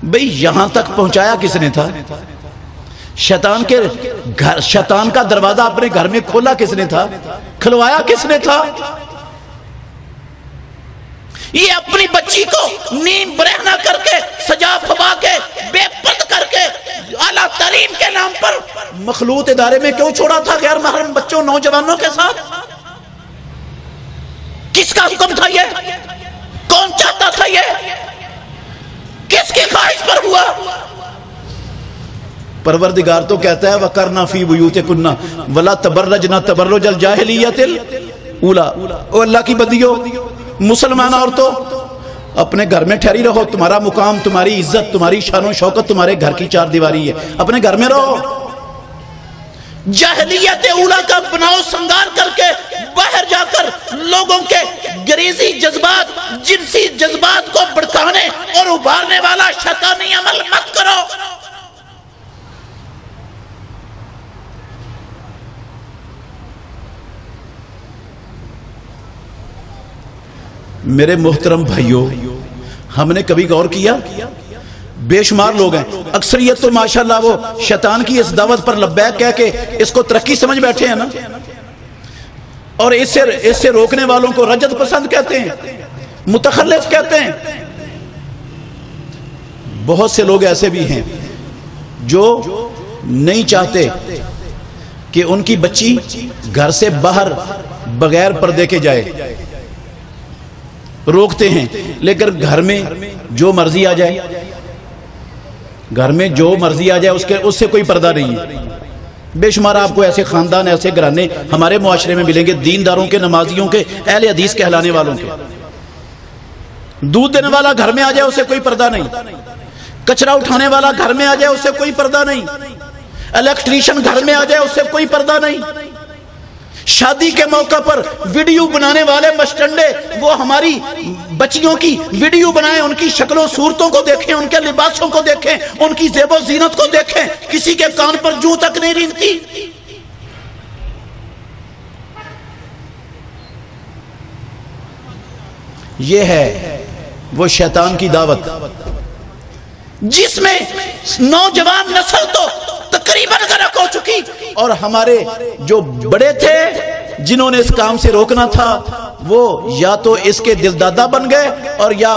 بھئی یہاں تک پہنچایا کس نے تھا؟ شیطان کا دروازہ اپنے گھر میں کھولا کس نے تھا؟ کھلوایا کس نے تھا؟ یہ اپنی بچی کو نیم برہنہ کر کے، سجا پھبا کے، بے پرد کر کے، اعلیٰ تعلیم کے نام پر مخلوط ادارے میں کیوں چھوڑا تھا غیر محرم بچوں نوجوانوں کے ساتھ؟ کس کا حکم تھا یہ؟ کون چاہتا تھا یہ؟ کس کی خواہش پر ہوا؟ پروردگار تو کہتا ہے وَقَرْنَا فِي بُيُوتِكُنَّ وَلَا تَبَرَّجْنَا تَبَرُّجَ الْجَاهِلِيَّةِ الْأُولَىٰ، او اللہ کی بندیوں، مسلمان عورتوں اپنے گھر میں ٹھہری رہو، تمہارا مقام، تمہاری عزت، تمہاری شان و شوکت تمہارے گھر کی چار دیواری ہے، اپنے گھر میں رہو۔ جاہلیت اولا کا بناؤ سنگار کر کے باہر جا کر لوگوں کے غریزی جذبات، جنسی جذبات کو میرے محترم بھائیوں، ہم نے کبھی غور کیا؟ بے شمار لوگ ہیں، اکثریت تو ماشاءاللہ وہ شیطان کی اس دعوت پر لبیک کہہ کے اس کو ترقی سمجھ بیٹھے ہیں نا، اور اس سے روکنے والوں کو رجت پسند کہتے ہیں، متخلف کہتے ہیں۔ بہت سے لوگ ایسے بھی ہیں جو نہیں چاہتے کہ ان کی بچی گھر سے باہر بغیر پردے کے جائے، روکتے ہیں، لیکن گھر میں جو مرضی آ جائے، گھر میں جو مرضی آ جائے اس سے کوئی پردہ نہیں ہے۔ بے شمار آپ کو ایسے خاندان، ایسے گھرانے ہمارے معاشرے میں ملیں گے، دینداروں کے، نمازیوں کے، اہل حدیث کہلانے والوں کے۔ دودھ دینے والا گھر میں آ جائے، اس سے کوئی پردہ نہیں، کچرا اٹھانے والا گھر میں آ جائے، اس سے کوئی پردہ نہیں، الیکٹریشن گھر میں آ جائے، اس سے کوئی پردہ نہیں۔ شادی کے موقع پر ویڈیو بنانے والے مشٹنڈے وہ ہماری بچیوں کی ویڈیو بنائیں، ان کی شکل و صورتوں کو دیکھیں، ان کے لباسوں کو دیکھیں، ان کی زیب و زینت کو دیکھیں، کسی کے کان پر جوں تک نہیں رینگتی۔ یہ ہے وہ شیطان کی دعوت جس میں نوجوان نسل تو تقریباً غرق ہو چکی، اور ہمارے جو بڑے تھے جنہوں نے اس کام سے روکنا تھا وہ یا تو اس کے دل دادا بن گئے، اور یا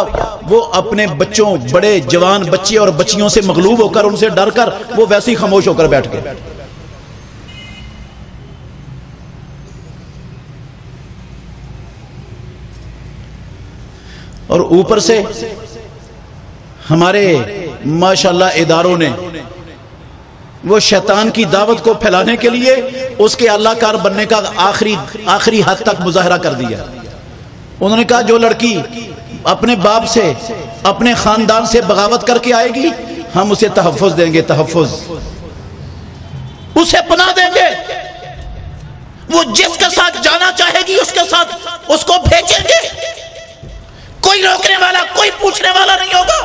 وہ اپنے بچوں، بڑے جوان بچے اور بچیوں سے مغلوب ہو کر، ان سے ڈر کر وہ ویسے ہی خاموش ہو کر بیٹھ گئے۔ اور اوپر سے ہمارے ماشاءاللہ اداروں نے وہ شیطان کی دعوت کو پھیلانے کے لیے اس کے اللہ کار بننے کا آخری حد تک مظاہرہ کر دیا۔ انہوں نے کہا جو لڑکی اپنے باپ سے، اپنے خاندان سے بغاوت کر کے آئے گی، ہم اسے تحفظ دیں گے، تحفظ، اسے پناہ دیں گے، وہ جس کے ساتھ جانا چاہے گی اس کے ساتھ اس کو بھیجیں گے، کوئی روکنے والا، کوئی پوچھنے والا نہیں ہوگا۔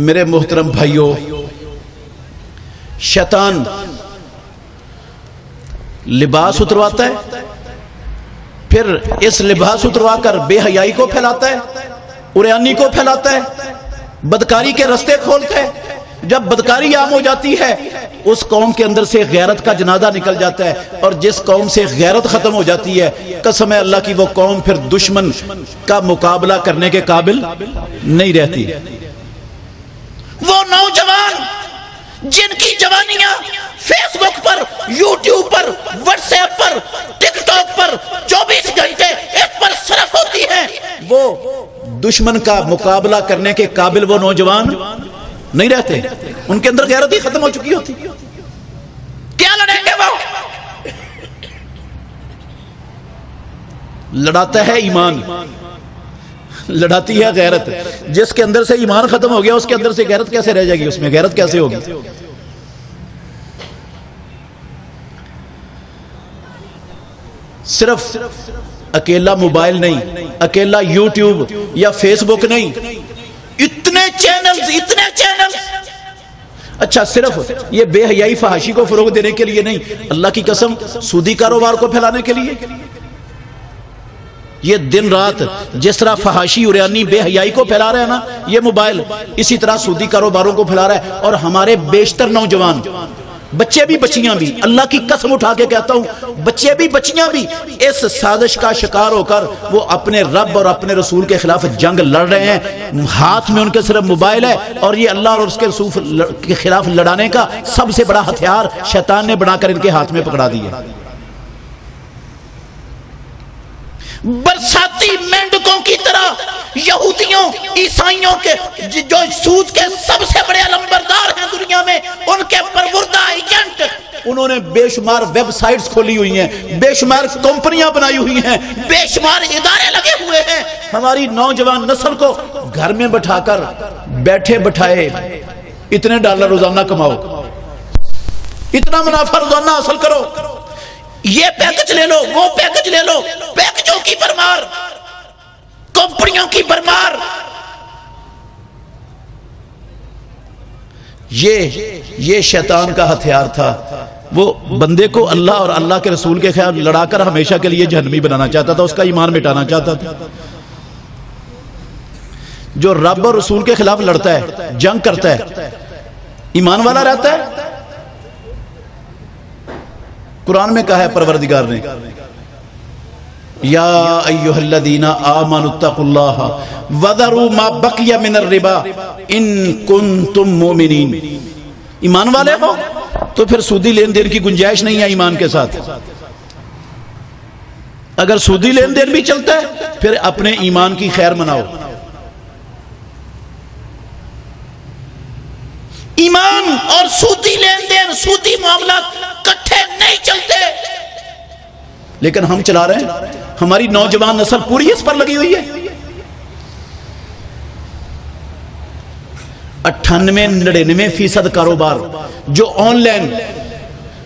میرے محترم بھائیوں، شیطان لباس اترواتا ہے، پھر اس لباس اتروا کر بے حیائی کو پھیلاتا ہے، عریانی کو پھیلاتا ہے، بدکاری کے رستے کھولتا ہے۔ جب بدکاری عام ہو جاتی ہے اس قوم کے اندر سے غیرت کا جنازہ نکل جاتا ہے، اور جس قوم سے غیرت ختم ہو جاتی ہے، قسم ہے اللہ کی، وہ قوم پھر دشمن کا مقابلہ کرنے کے قابل نہیں رہتی۔ وہ نوجوان جن کی جوانیاں فیس بک پر، یوٹیوب پر، واٹس ایپ پر، ٹک ٹاک پر 24 گھنٹے اس پر صرف ہوتی ہیں، وہ دشمن کا مقابلہ کرنے کے قابل وہ نوجوان نہیں رہتے، ان کے اندر غیرت ہی ختم ہو چکی ہوتی۔ کیا لڑیں گے وہ؟ لڑاتا ہے ایمان، لڑاتی ہے غیرت۔ جس کے اندر سے ایمان ختم ہو گیا اس کے اندر سے غیرت کیسے رہ جائے گی؟ اس میں غیرت کیسے ہوگی؟ صرف اکیلا موبائل نہیں، اکیلا یوٹیوب یا فیس بک نہیں، اتنے چینلز۔ اچھا، صرف یہ بے حیائی فحاشی کو فروغ دینے کے لیے نہیں، اللہ کی قسم سودی کاروبار کو پھیلانے کے لیے۔ یہ دن رات جس طرح فحاشی، عریانی، بے حیائی کو پھیلا رہا ہے نا یہ موبائل، اسی طرح سودی کاروباروں کو پھیلا رہا ہے۔ اور ہمارے بیشتر نوجوان، بچے بھی بچیاں بھی، اللہ کی قسم اٹھا کے کہتا ہوں، بچے بھی بچیاں بھی اس سازش کا شکار ہو کر وہ اپنے رب اور اپنے رسول کے خلاف جنگ لڑ رہے ہیں۔ ہاتھ میں ان کے صرف موبائل ہے، اور یہ اللہ اور اس کے رسول کے خلاف لڑانے کا سب سے بڑا ہتھیار شیطان نے بنا کر ان کے ہاتھ میں پکڑا دیا۔ برساتی مینڈکوں کی طرح یہودیوں، عیسائیوں کے جو سود کے سب سے بڑے علمبردار ہیں دنیا میں، ان کے پروردہ ایجنٹ، انہوں نے بے شمار ویب سائٹس کھولی ہوئی ہیں، بے شمار کمپنیاں بنائی ہوئی ہیں، بے شمار ادارے لگے ہوئے ہیں۔ ہماری نوجوان نسل کو گھر میں بٹھا کر بیٹھے بٹھائے اتنے ڈالر روزانہ کماؤ، اتنا منافع روزانہ حاصل کرو، یہ پیکج لے لو، وہ پیکج لے لو، پیکجوں کی برمار، کمپنیوں کی برمار۔ یہ شیطان کا ہتھیار تھا۔ وہ بندے کو اللہ اور اللہ کے رسول کے خلاف لڑا کر ہمیشہ کے لیے جہنمی بنانا چاہتا تھا، اس کا ایمان مٹانا چاہتا تھا۔ جو رب اور رسول کے خلاف لڑتا ہے، جنگ کرتا ہے، ایمان والا رہتا ہے۔ قرآن میں کہا ہے پروردگار نے، یا ایھا الذین آمنوا اتقوا اللہ وذروا ما بقی من الربا ان کنتم مؤمنین۔ ایمان والے ہو تو پھر سودی لین دین کی گنجائش نہیں ہے ایمان کے ساتھ۔ اگر سودی لین دین بھی چلتا ہے پھر اپنے ایمان کی خیر مناؤ۔ ایمان اور سودی لین دین، سودی معاملات کٹھے نہیں چلتے، لیکن ہم چلا رہے ہیں۔ ہماری نوجوان نسل پوری اس پر لگی ہوئی ہے۔ 98-99% کاروبار جو آن لائن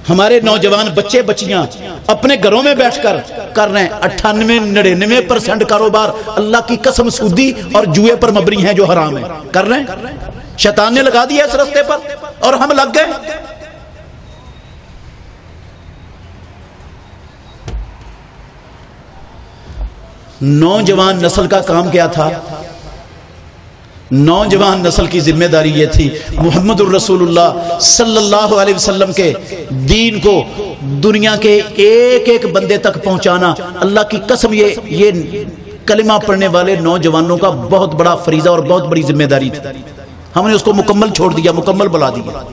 ہمارے نوجوان بچے بچیاں اپنے گھروں میں بیٹھ کر کر رہے ہیں، 98-99% کاروبار اللہ کی قسم سودی اور جوئے پر مبنی ہیں جو حرام ہیں، کر رہے ہیں۔ شیطان نے لگا دیا اس رستے پر اور ہم لگ گئے۔ نوجوان نسل کا کام کیا تھا؟ نوجوان نسل کی ذمہ داری یہ تھی محمد الرسول اللہ صلی اللہ علیہ وسلم کے دین کو دنیا کے ایک ایک بندے تک پہنچانا۔ اللہ کی قسم یہ کلمہ پڑھنے والے نوجوانوں کا بہت بڑا فریضہ اور بہت بڑی ذمہ داری تھی۔ ہم نے اس کو مکمل چھوڑ دیا، مکمل بلا دیا۔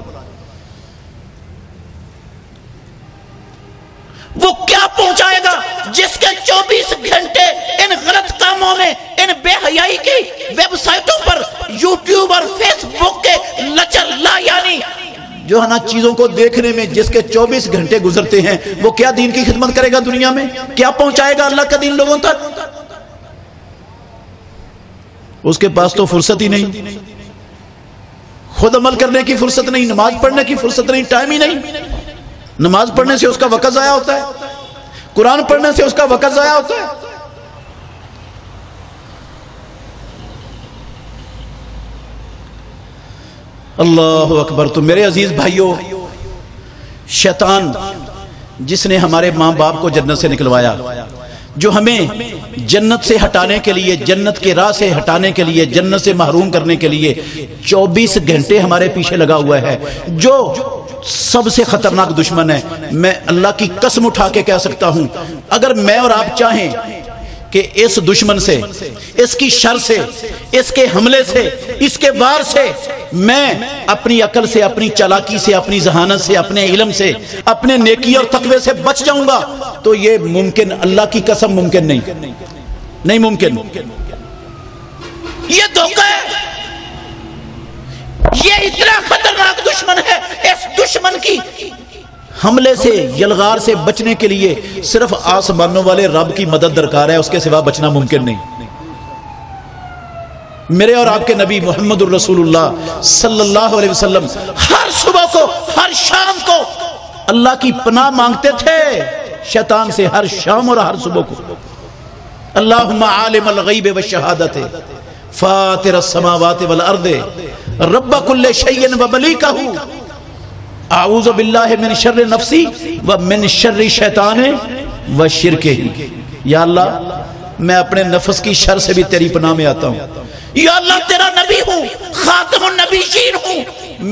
وہ کیا پہنچائے گا جس کے 24 گھنٹے ان غلط کاموں میں، ان بے حیائی کی ویب سائٹوں پر، یوٹیوب اور فیس بک کے لچر لا یعنی جو ہے نا چیزوں کو دیکھنے میں جس کے 24 گھنٹے گزرتے ہیں، وہ کیا دین کی خدمت کرے گا دنیا میں؟ کیا پہنچائے گا اللہ کا دین لوگوں تک؟ اس کے پاس تو فرصت ہی نہیں، خود عمل کرنے کی فرصت نہیں، نماز پڑھنے کی فرصت نہیں، ٹائم ہی نہیں۔ نماز پڑھنے سے اس کا وقت ضائع ہوتا ہے، قرآن پڑھنے سے اس کا وقت ضائع ہوتا ہے۔ اللہ اکبر۔ تو میرے عزیز بھائیوں، شیطان جس نے ہمارے ماں باپ کو جنت سے نکلوایا، جو ہمیں جنت سے ہٹانے کے لیے، جنت کے راہ سے ہٹانے کے لیے، جنت سے محروم کرنے کے لیے 24 گھنٹے ہمارے پیچھے لگا ہوا ہے، جو سب سے خطرناک دشمن ہے۔ میں اللہ کی قسم اٹھا کے کہہ سکتا ہوں، اگر میں اور آپ چاہیں کہ اس دشمن سے، اس کی شر سے، اس کے حملے سے، اس کے وار سے میں اپنی عقل سے، اپنی چالاکی سے، اپنی ذہانت سے، اپنے علم سے، اپنے نیکی اور تقوی سے بچ جاؤں گا تو یہ ممکن، اللہ کی قسم ممکن نہیں ممکن۔ یہ دھوکہ ہے، یہ اتنا خطرناک دشمن ہے۔ اس دشمن کی حملے سے، یلغار سے بچنے کے لیے صرف آسمانوں والے رب کی مدد درکار ہے، اس کے سوا بچنا ممکن نہیں۔ میرے اور آپ کے نبی محمد الرسول اللہ صلی اللہ علیہ وسلم ہر صبح کو، ہر شام کو اللہ کی پناہ مانگتے تھے شیطان سے، ہر شام اور ہر صبح کو۔ اللہم عالم الغیب والشہادت فاطر السماوات والارض رب کل شیء وملیکہ اعوذ باللہ من شر نفسی ومن شر شیطان وشرکہ۔ یا اللہ میں اپنے نفس کی شر سے بھی تیری پناہ میں آتا ہوں۔ یا اللہ تیرا نبی ہوں، خاتم النبیین ہوں،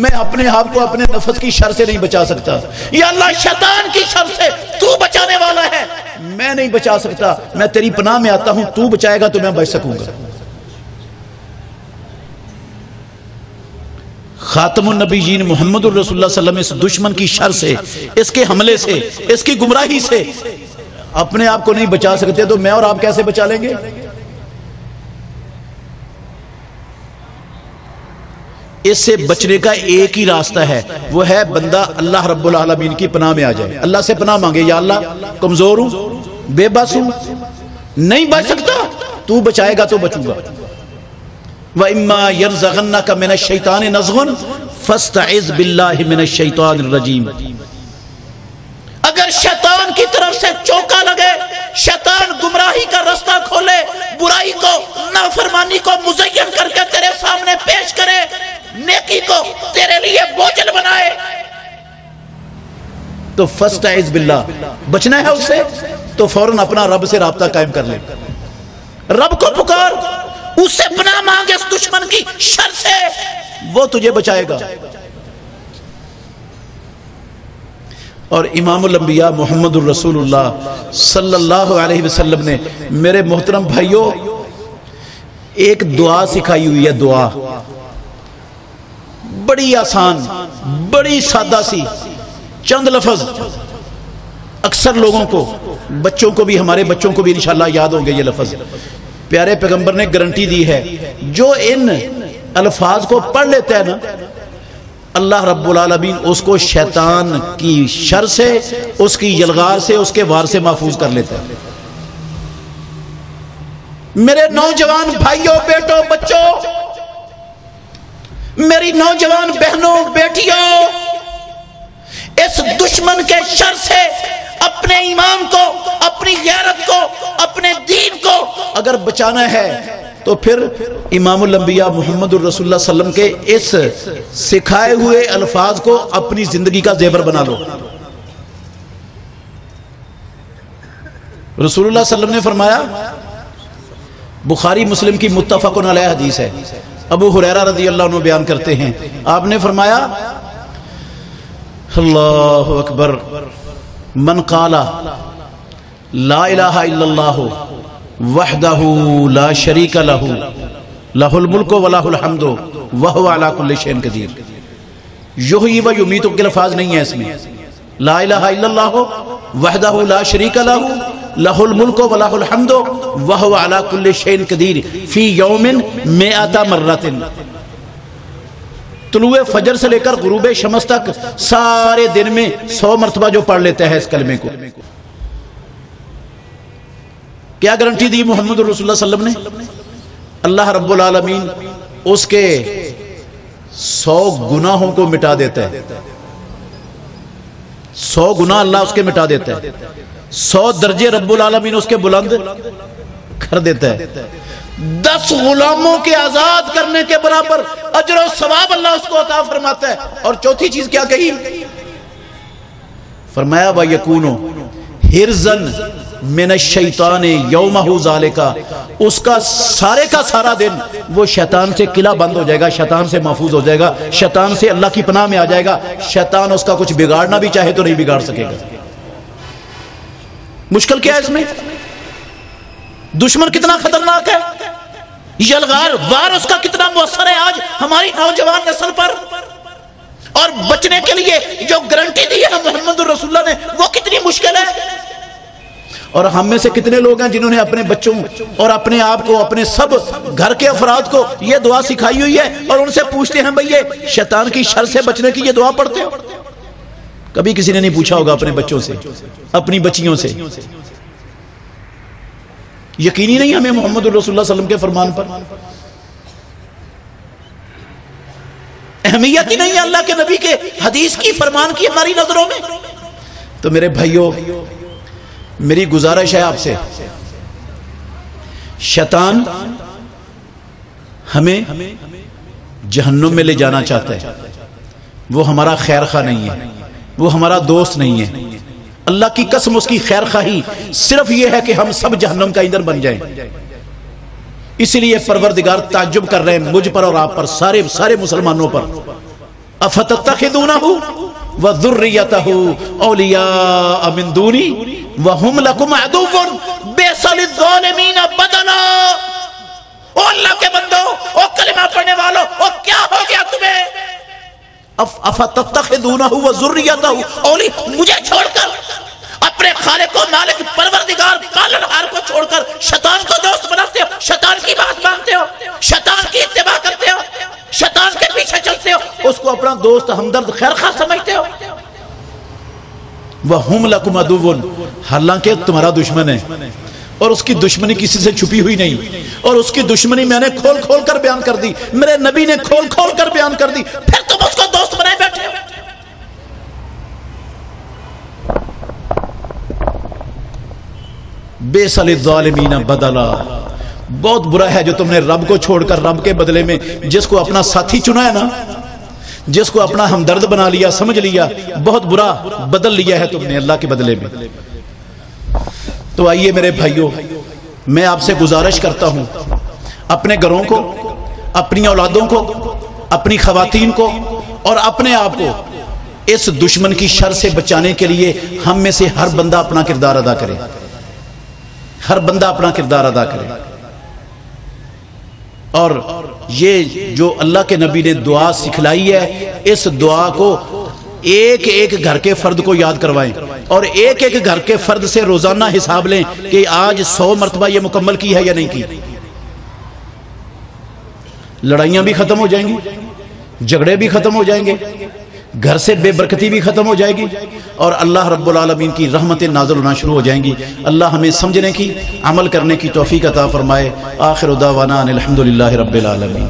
میں اپنے آپ کو اپنے نفس کی شر سے نہیں بچا سکتا۔ یا اللہ شیطان کی شر سے تو بچانے والا ہے، میں نہیں بچا سکتا، میں تیری پناہ میں آتا ہوں، تو بچائے گا تو میں بچ سکوں گا۔ خاتم النبیین محمد الرسول اللہ صلی اللہ علیہ وسلم اس دشمن کی شر سے، اس کے حملے سے، اس کی گمراہی سے اپنے آپ کو نہیں بچا سکتے تو میں اور آپ کیسے بچا لیں گے؟ اس سے بچنے کا ایک ہی راستہ ہے، وہ ہے بندہ اللہ رب العالمین کی پناہ میں آ جائے، اللہ سے پناہ مانگے۔ یا اللہ کمزور ہوں، بے بس ہوں، نہیں بچ سکتا، تو بچائے گا تو بچوں گا۔ وَإِمَّا يَنزَغَنَّكَ مِنَ الشَّيْطَانِ نَزْغٌ فَاسْتَعِذْ بِاللَّهِ مِنَ الشَّيْطَانِ الرَّجِيمِ۔ اگر شیطان کی طرف سے چوکا لگے، شیطان گمراہی کا رستہ کھولے، برائی کو، نافرمانی کو مزین کر کے تیرے سامنے پیش کرے، نیکی کو تیرے لیے بوجھل بنائے، تو فاستعذ باللہ، بچنا ہے اس سے تو فوراً اپنا رب سے رابطہ قائم کر لے، رب کو پکار، اس سے پناہ مانگ اس دشمن کی شر سے، وہ تجھے بچائے گا۔ اور امام الانبیاء محمد الرسول اللہ صلی اللہ علیہ وسلم نے میرے محترم بھائیوں ایک دعا سکھائی ہوئی ہے، دعا بڑی آسان، بڑی سادہ سی، چند لفظ اکثر لوگوں کو، بچوں کو بھی، ہمارے بچوں کو بھی انشاءاللہ یاد ہوں گے یہ لفظ۔ پیارے پیغمبر نے گارنٹی دی ہے جو ان الفاظ کو پڑھ لیتا ہے نا، اللہ رب العالمین اس کو شیطان کی شر سے، اس کی یلغار سے، اس کے وار سے محفوظ کر لیتا ہے۔ میرے نوجوان بھائیوں، بیٹوں، بچوں، میری نوجوان بہنوں، بیٹیوں، اس دشمن کے شر سے اپنے ایمان کو، اپنی غیرت کو، اپنے دین کو اگر بچانا ہے تو پھر امام الانبیاء محمد الرسول اللہ صلی اللہ علیہ وسلم کے اس سکھائے ہوئے الفاظ کو اپنی زندگی کا زیور بنا لو۔ رسول اللہ صلی اللہ علیہ وسلم نے فرمایا، بخاری مسلم کی متفق علیہ حدیث ہے، ابو ہریرہ رضی اللہ عنہ بیان کرتے ہیں، آپ نے فرمایا اللہ اکبر، من قال لا الہ الا اللہ وحدہ لا شریک لہ لہ الملک و لہ الحمد وہو علی کل شیء قدیر۔ یحیی و یمیت کے الفاظ نہیں ہے اس میں، لا الہ الا اللہ وحدہ لا شریک لہ لہ الملک و لہ الحمد وہو علی کل شیء قدیر فی یوم 100 مرۃ۔ طلوع فجر سے لے کر غروب شمس تک سارے دن میں 100 مرتبہ جو پڑھ لیتا ہے اس کلمے کو۔ کیا گارنٹی دی محمد رسول اللہ صلی اللہ علیہ وسلم نے؟ اللہ رب العالمین اس کے 100 گناہوں کو مٹا دیتا ہے، 100 گناہ اللہ اس کے مٹا دیتا ہے، 100 درجے رب العالمین اس کے بلند کر دیتا ہے، 10 غلاموں کے آزاد کرنے کے برابر اجر و ثواب اللہ اس کو عطا فرماتا ہے۔ اور چوتھی چیز کیا کہی؟ فرمایا وَيَكُونُ حِرْزًا من الشیطان یومہ ذالکا، اس کا سارے کا سارا دن وہ شیطان سے قلعہ بند ہو جائے گا، شیطان سے محفوظ ہو جائے گا، شیطان سے اللہ کی پناہ میں آ جائے گا، شیطان اس کا کچھ بگاڑنا بھی چاہے تو نہیں بگاڑ سکے گا۔ مشکل کیا ہے اس میں؟ دشمن کتنا خطرناک ہے، یلغار وار اس کا کتنا مؤثر ہے آج ہماری نوجوان نسل پر، اور بچنے کے لیے جو گارنٹی دی ہے محمد رسول اللہ نے وہ کتنی مشکل ہے۔ اور ہم میں سے کتنے لوگ ہیں جنہوں نے اپنے بچوں اور اپنے آپ کو، اپنے سب گھر کے افراد کو یہ دعا سکھائی ہوئی ہے، اور ان سے پوچھتے ہیں بھئی یہ شیطان کی شر سے بچنے کی یہ دعا پڑھتے ہو؟ کبھی کسی نے نہیں پوچھا ہوگا اپنے بچوں سے، اپنی بچیوں سے۔ یقینی نہیں ہمیں محمد رسول اللہ صلی اللہ علیہ وسلم کے فرمان پر، اہمیت ہی نہیں ہے اللہ کے نبی کے حدیث کی، فرمان کی ہماری نظروں میں۔ تو میرے بھائیوں، میری گزارش ہے آپ سے، شیطان ہمیں جہنم میں لے جانا چاہتا ہے، وہ ہمارا خیر خواہ نہیں ہے، وہ ہمارا دوست نہیں ہے۔ اللہ کی قسم اس کی خیر خواہی صرف یہ ہے کہ ہم سب جہنم کا ایندھن بن جائیں۔ اس لیے پروردگار تعجب کر رہے ہیں مجھ پر اور آپ پر، سارے مسلمانوں پر۔ افتتخذونہ وذریتہ اولیاء من دونی وہم لکم عدو بئس للظالمین بدلا۔ او اللہ کے بندو، او کلمہ پڑھنے والوں، او کیا ہو گیا تمہیں؟ افتتخذونہ وذریتہ اولیاء، مجھے چھوڑ کر، اپنے خالق و مالک پروردگار پالنہار کو چھوڑ کر شیطان کو دوست بناتے ہو، شیطان کی بات مانتے ہو، شیطان کی اتباع کرتے ہو، شیطان کے پیچھے چلتے ہو، اس کو اپنا دوست، ہمدرد، خیرخواہ سمجھتے ہو۔ وَهُمْ لَكُمْ عَدُوٌّ، حالانکہ تمہارا دشمن ہے، اور اس کی دشمنی کسی سے چھپی ہوئی نہیں، اور اس کی دشمنی میں نے کھول کھول کر بیان کر دی، میرے نبی نے کھول کھول کر بیان کر دی، پھر تم اس کو دوست بنائے بیٹھے ہو۔ بئس للظالمین بدلا، بہت برا ہے جو تم نے رب کو چھوڑ کر، رب کے بدلے میں جس کو اپنا ساتھی چنا ہے نا، جس کو اپنا ہمدرد بنا لیا، سمجھ لیا، بہت برا بدل لیا ہے تم نے اللہ کے بدلے میں۔ تو آئیے میرے بھائیوں، میں آپ سے گزارش کرتا ہوں، اپنے گھروں کو، اپنی اولادوں کو، اپنی خواتین کو اور اپنے آپ کو اس دشمن کی شر سے بچانے کے لیے ہم میں سے ہر بندہ اپنا کردار ادا کرے، ہر بندہ اپنا کردار ادا کرے۔ اور یہ جو اللہ کے نبی نے دعا سکھلائی ہے، اس دعا کو ایک ایک گھر کے فرد کو یاد کروائیں اور ایک ایک گھر کے فرد سے روزانہ حساب لیں کہ آج 100 مرتبہ یہ مکمل کی ہے یا نہیں کی۔ لڑائیاں بھی ختم ہو جائیں گی، جھگڑے بھی ختم ہو جائیں گے، گھر سے بے برکتی بھی ختم ہو جائے گی اور اللہ رب العالمین کی رحمتیں نازل ہونا شروع ہو جائیں گی۔ اللہ ہمیں سمجھنے کی، عمل کرنے کی توفیق عطا فرمائے۔ آخر دعوانا ان الحمدللہ رب العالمین۔